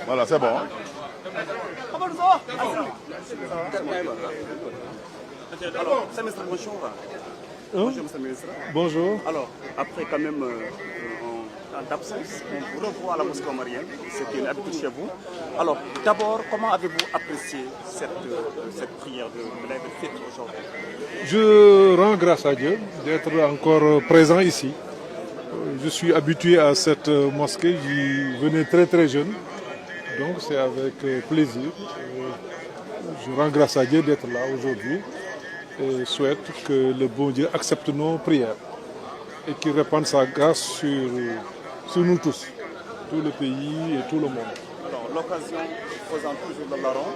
Voilà, c'est bon. Alors, Monsieur le ministre, bonjour. Bonjour, Monsieur le ministre. Bonjour. Alors, après quand même en d'absence, on vous revoit à la mosquée omarienne, c'est une habitude chez vous. Alors, d'abord, comment avez-vous apprécié cette prière de l'Aïd el-Fitr aujourd'hui? Je rends grâce à Dieu d'être encore présent ici. Je suis habitué à cette mosquée, j'y venais très très jeune, donc c'est avec plaisir. Je rends grâce à Dieu d'être là aujourd'hui et souhaite que le bon Dieu accepte nos prières et qu'il répande sa grâce sur nous tous, tout le pays et tout le monde. Alors, l'occasion faisant toujours le larron,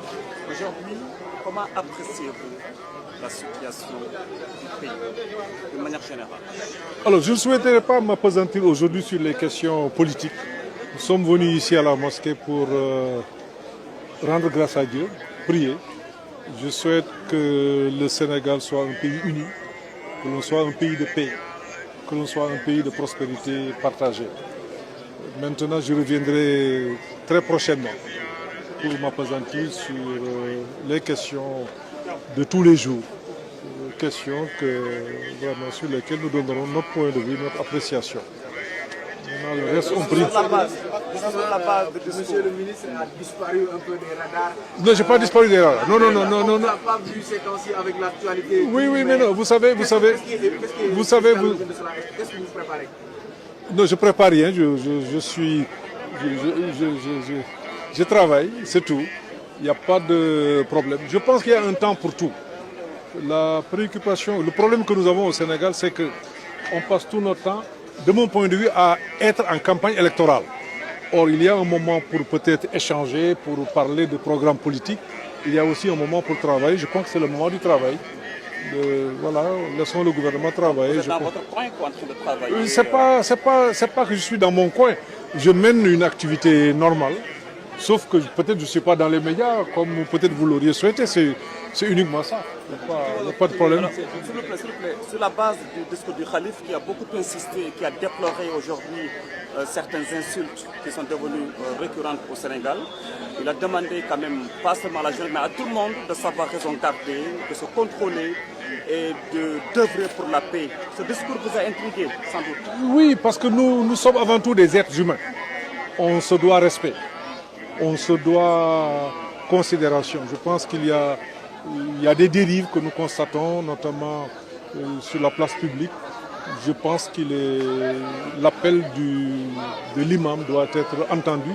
aujourd'hui, comment appréciez-vous la situation du pays, de manière générale? Alors, je ne souhaiterais pas m'appesantir aujourd'hui sur les questions politiques. Nous sommes venus ici à la mosquée pour rendre grâce à Dieu, prier. Je souhaite que le Sénégal soit un pays uni, que l'on soit un pays de paix, que l'on soit un pays de prospérité partagée. Maintenant, je reviendrai très prochainement pour m'appesantir sur les questions de tous les jours. Questions vraiment, sur lesquelles nous donnerons notre point de vue, notre appréciation. Maintenant, le reste, on prie. Monsieur le ministre a disparu un peu des radars. Non, je n'ai pas disparu des radars. Non. On n'a pas vu ces temps-ci avec l'actualité. Oui, mais non, vous savez. Qu'est-ce que vous préparez? Non, je prépare rien. Je travaille, c'est tout. Il n'y a pas de problème. Je pense qu'il y a un temps pour tout. La préoccupation, le problème que nous avons au Sénégal, c'est qu'on passe tout notre temps, de mon point de vue, à être en campagne électorale. Or, il y a un moment pour peut-être échanger, pour parler de programmes politiques. Il y a aussi un moment pour travailler. Je pense que c'est le moment du travail. Voilà, laissons le gouvernement travailler. Vous êtes dans votre coin en train de travailler? C'est pas que je suis dans mon coin. Je mène une activité normale. Sauf que peut-être je ne suis pas dans les médias, comme peut-être vous l'auriez souhaité. C'est uniquement ça. Il n'y a pas de problème. Alors, s'il vous plaît, sur la base du discours du Khalif qui a beaucoup insisté, qui a déploré aujourd'hui certaines insultes qui sont devenues récurrentes au Sénégal, il a demandé quand même, pas seulement à la jeunesse, mais à tout le monde de savoir raison garder, de se contrôler et d'œuvrer pour la paix. Ce discours vous a intrigué, sans doute? Oui, parce que nous sommes avant tout des êtres humains. On se doit respect. On se doit considération. Je pense qu'il y a des dérives que nous constatons, notamment sur la place publique. Je pense que l'appel de l'imam doit être entendu